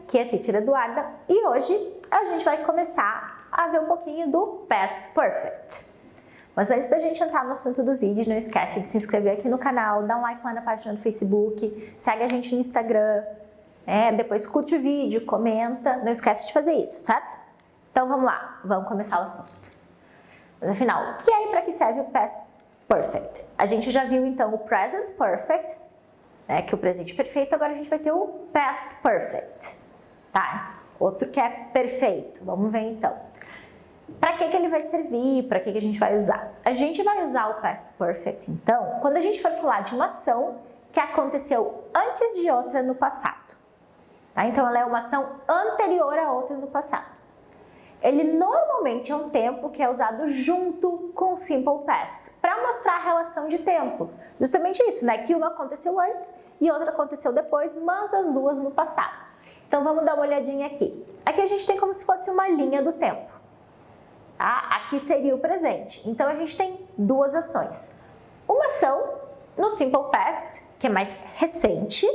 aqui é a Teacher Eduarda e hoje a gente vai começar a ver um pouquinho do Past Perfect. Mas antes da gente entrar no assunto do vídeo, não esquece de se inscrever aqui no canal, dá um like lá na página do Facebook, segue a gente no Instagram, depois curte o vídeo, comenta, não esquece de fazer isso, certo? Então vamos lá, vamos começar o assunto. Mas afinal, o que é e para que serve o Past Perfect? A gente já viu então o Present Perfect, que é o presente perfeito, agora a gente vai ter o Past Perfect, tá? Outro que é perfeito, vamos ver então. Para que ele vai servir, para que a gente vai usar? A gente vai usar o Past Perfect então, quando a gente for falar de uma ação que aconteceu antes de outra no passado, tá? Então ela é uma ação anterior a outra no passado. Ele normalmente é um tempo que é usado junto com o Simple Past, para mostrar a relação de tempo. Justamente isso, que uma aconteceu antes e outra aconteceu depois, mas as duas no passado. Então vamos dar uma olhadinha aqui. Aqui a gente tem como se fosse uma linha do tempo. Tá? Aqui seria o presente. Então a gente tem duas ações. Uma ação no Simple Past, que é mais recente,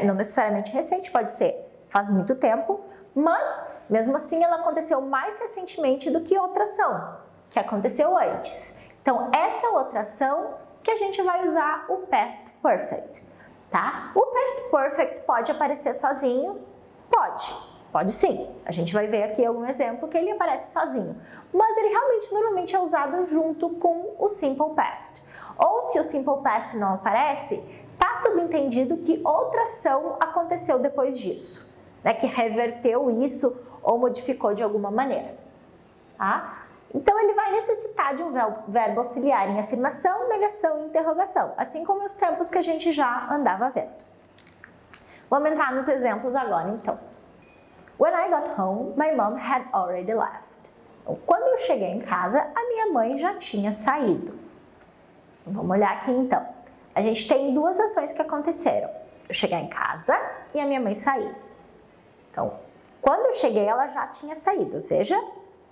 não necessariamente recente, pode ser faz muito tempo, mas mesmo assim ela aconteceu mais recentemente do que outra ação, que aconteceu antes. Então essa outra ação que a gente vai usar o Past Perfect, tá? O Past Perfect pode aparecer sozinho? Pode sim. A gente vai ver aqui algum exemplo que ele aparece sozinho, mas ele realmente normalmente é usado junto com o Simple Past. Ou se o Simple Past não aparece, tá subentendido que outra ação aconteceu depois disso, que reverteu isso ou modificou de alguma maneira, tá? Então ele vai necessitar de um verbo auxiliar em afirmação, negação e interrogação, assim como os tempos que a gente já andava vendo. Vamos entrar nos exemplos agora então. When I got home, my mom had already left. Então, quando eu cheguei em casa, a minha mãe já tinha saído. Vamos olhar aqui então. A gente tem duas ações que aconteceram. Eu cheguei em casa e a minha mãe sair. Então, quando eu cheguei, ela já tinha saído, ou seja,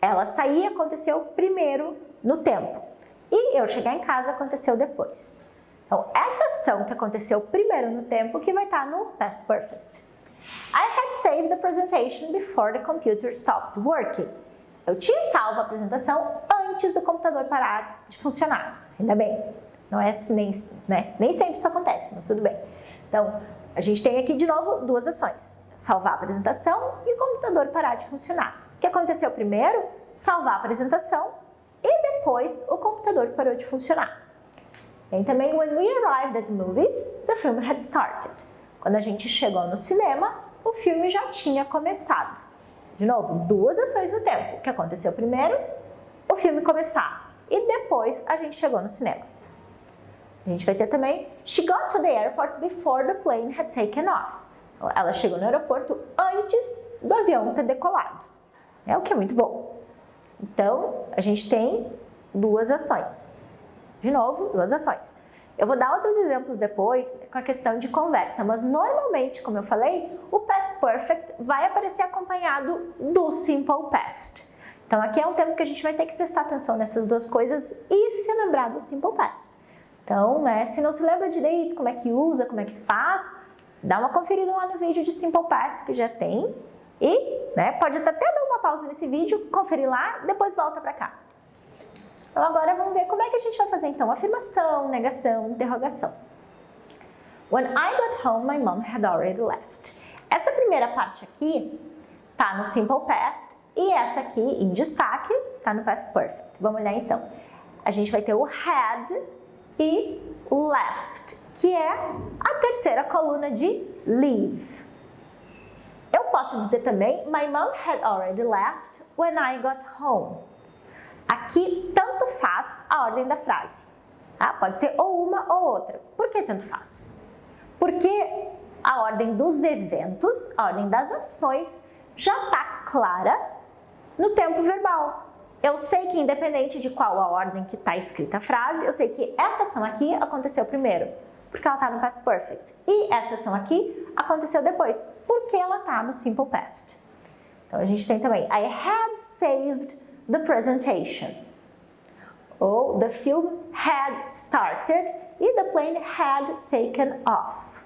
ela sair aconteceu primeiro no tempo e eu chegar em casa aconteceu depois. Então, essa ação que aconteceu primeiro no tempo que vai estar no Past Perfect. I had saved the presentation before the computer stopped working. Eu tinha salvo a apresentação antes do computador parar de funcionar. Ainda bem, não é nem sempre isso acontece, mas tudo bem. Então, a gente tem aqui de novo duas ações. Salvar a apresentação e o computador parar de funcionar. O que aconteceu primeiro? Salvar a apresentação e depois o computador parou de funcionar. Tem também when we arrived at the movies, the film had started. Quando a gente chegou no cinema, o filme já tinha começado. De novo, duas ações no tempo. O que aconteceu primeiro? O filme começar e depois a gente chegou no cinema. A gente vai ter também she got to the airport before the plane had taken off. Ela chegou no aeroporto antes do avião ter decolado. O que é muito bom. Então, a gente tem duas ações. De novo, duas ações. Eu vou dar outros exemplos depois com a questão de conversa, mas normalmente, como eu falei, o Past Perfect vai aparecer acompanhado do Simple Past. Então, aqui é um tempo que a gente vai ter que prestar atenção nessas duas coisas e se lembrar do Simple Past. Então, se não se lembra direito como é que usa, como é que faz, dá uma conferida lá no vídeo de Simple Past que já tem e pode até dar uma pausa nesse vídeo, conferir lá, depois volta para cá. Então agora vamos ver como é que a gente vai fazer então afirmação, negação, interrogação. When I got home, my mom had already left. Essa primeira parte aqui tá no Simple Past e essa aqui em destaque tá no Past Perfect. Vamos olhar então. A gente vai ter o had e o left, que é a terceira coluna de leave. Eu posso dizer também, my mom had already left when I got home. Aqui, tanto faz a ordem da frase. Tá? Pode ser ou uma ou outra. Por que tanto faz? Porque a ordem dos eventos, a ordem das ações, já está clara no tempo verbal. Eu sei que independente de qual a ordem que está escrita a frase, eu sei que essa ação aqui aconteceu primeiro, porque ela está no Past Perfect. E essa ação aqui aconteceu depois, porque ela está no Simple Past. Então a gente tem também I had saved the presentation. Ou the film had started e the plane had taken off.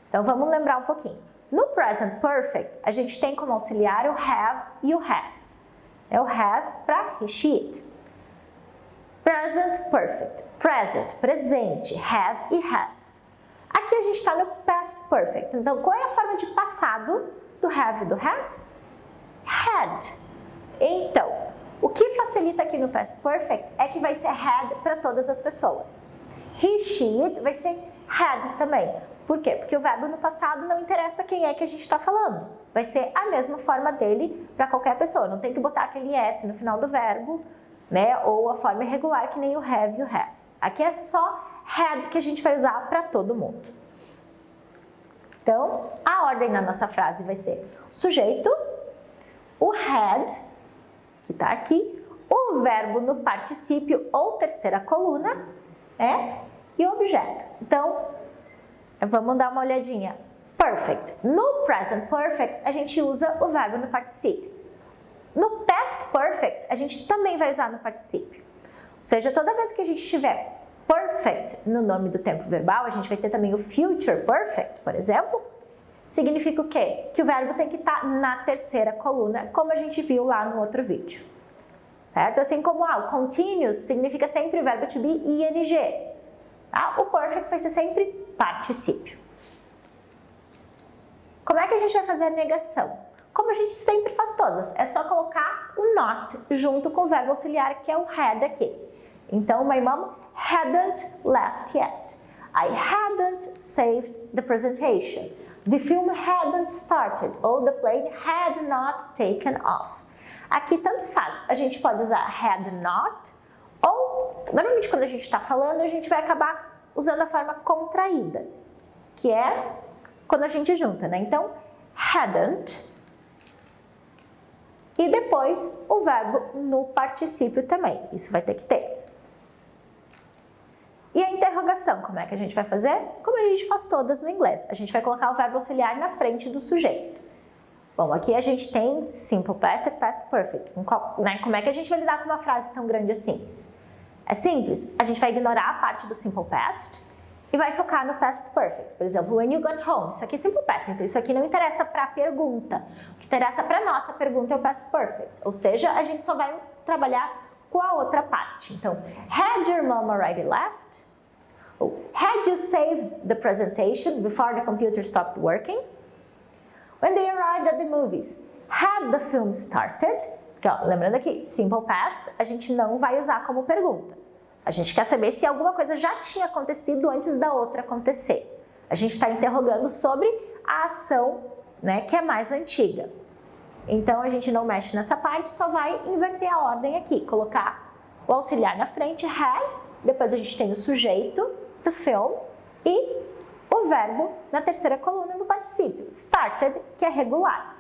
Então vamos lembrar um pouquinho. No present perfect, a gente tem como auxiliar o have e o has. É o has para he, she, it. Present perfect. Present, presente, have e has. Aqui a gente está no past perfect. Então, qual é a forma de passado do have e do has? Had. Então, o que facilita aqui no past perfect é que vai ser had para todas as pessoas. He, she, it vai ser had também. Por quê? Porque o verbo no passado não interessa quem é que a gente está falando. Vai ser a mesma forma dele para qualquer pessoa. Não tem que botar aquele S no final do verbo, né? Ou a forma irregular que nem o have e o has. Aqui é só had que a gente vai usar para todo mundo. Então, a ordem na nossa frase vai ser sujeito, o had, que está aqui, o verbo no particípio ou terceira coluna, né? E o objeto. Então, vamos dar uma olhadinha. Perfect. No present perfect, a gente usa o verbo no particípio. No past perfect, a gente também vai usar no particípio. Ou seja, toda vez que a gente tiver perfect no nome do tempo verbal, a gente vai ter também o future perfect, por exemplo. Significa o quê? Que o verbo tem que estar na terceira coluna, como a gente viu lá no outro vídeo. Certo? Assim como o continuous significa sempre o verbo to be ing. Tá? O perfect vai ser sempre particípio. Como é que a gente vai fazer a negação? Como a gente sempre faz todas, é só colocar o not junto com o verbo auxiliar, que é o had aqui. Então, my mom hadn't left yet. I hadn't saved the presentation. The film hadn't started. Or the plane had not taken off. Aqui tanto faz. A gente pode usar had not, ou, normalmente quando a gente está falando, a gente vai acabar usando a forma contraída, que é quando a gente junta, né? Então, hadn't, e depois o verbo no particípio também. Isso vai ter que ter. E a interrogação, como é que a gente vai fazer? Como a gente faz todas no inglês. A gente vai colocar o verbo auxiliar na frente do sujeito. Bom, aqui a gente tem simple past e past perfect. Como é que a gente vai lidar com uma frase tão grande assim? É simples. A gente vai ignorar a parte do simple past e vai focar no past perfect. Por exemplo, when you got home. Isso aqui é simple past, então isso aqui não interessa para a pergunta. O que interessa para a nossa pergunta é o past perfect. Ou seja, a gente só vai trabalhar com a outra parte. Então, had your mom already left? Ou, had you saved the presentation before the computer stopped working? When they arrived at the movies, had the film started? Porque, lembrando aqui, simple past a gente não vai usar como pergunta. A gente quer saber se alguma coisa já tinha acontecido antes da outra acontecer. A gente está interrogando sobre a ação, né, que é mais antiga. Então, a gente não mexe nessa parte, só vai inverter a ordem aqui. Colocar o auxiliar na frente, had, depois a gente tem o sujeito, the film, e o verbo na terceira coluna do particípio, started, que é regular.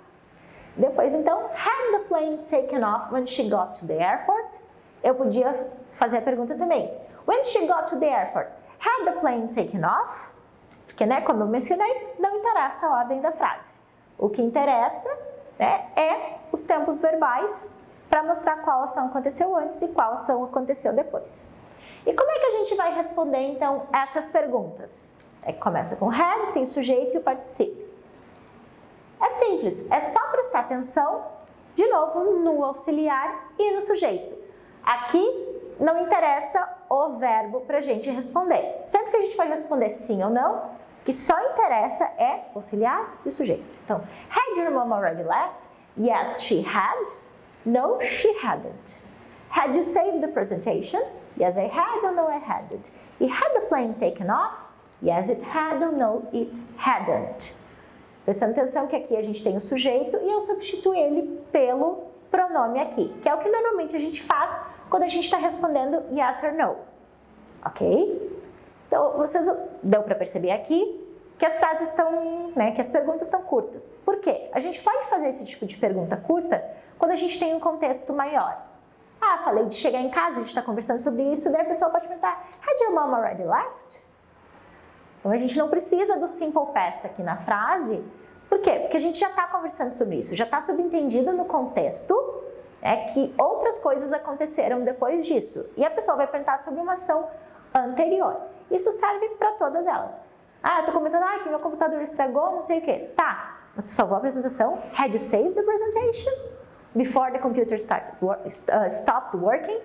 Depois, então, had the plane taken off when she got to the airport? Eu podia fazer a pergunta também. When she got to the airport, had the plane taken off? Porque, né, como eu mencionei, não interessa a ordem da frase. O que interessa, né, é os tempos verbais para mostrar qual ação aconteceu antes e qual ação aconteceu depois. E como é que a gente vai responder, então, essas perguntas? Começa com had, tem o sujeito e o particípio. É simples, é só prestar atenção, de novo, no auxiliar e no sujeito. Aqui não interessa o verbo para a gente responder. Sempre que a gente vai responder sim ou não, o que só interessa é o auxiliar e o sujeito. Então, had your mom already left? Yes, she had. No, she hadn't. Had you saved the presentation? Yes, I had. Or no, I hadn't. E had the plane taken off? Yes, it had. Or no, it hadn't. Prestando atenção que aqui a gente tem o sujeito e eu substituo ele pelo pronome aqui, que é o que normalmente a gente faz quando a gente está respondendo yes or no. Ok? Então, deu para perceber aqui que as frases estão, né, que as perguntas estão curtas. Por quê? A gente pode fazer esse tipo de pergunta curta quando a gente tem um contexto maior. Ah, falei de chegar em casa, a gente está conversando sobre isso, daí a pessoa pode perguntar, had your mom already left? Então, a gente não precisa do simple past aqui na frase. Por quê? Porque a gente já está conversando sobre isso, já está subentendido no contexto, que outras coisas aconteceram depois disso. E a pessoa vai perguntar sobre uma ação anterior. Isso serve para todas elas. Ah, eu estou comentando que meu computador estragou, não sei o quê. Tá, Tu salvou a apresentação? Had you saved the presentation before the computer stopped working?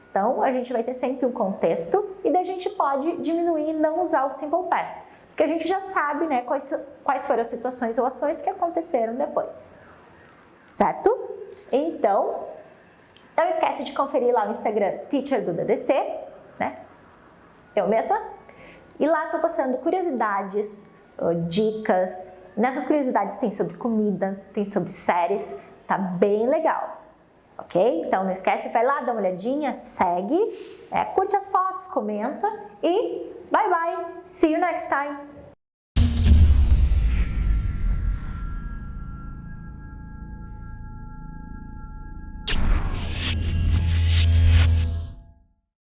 Então, a gente vai ter sempre um contexto e daí a gente pode diminuir e não usar o simple past, porque a gente já sabe, né, quais foram as situações ou ações que aconteceram depois, certo? Então, não esquece de conferir lá o Instagram Teacher Duda DC, né? Eu mesma. E lá estou postando curiosidades, dicas. Nessas curiosidades tem sobre comida, tem sobre séries, tá bem legal, ok? Então não esquece, vai lá, dá uma olhadinha, segue, curte as fotos, comenta e bye bye, see you next time!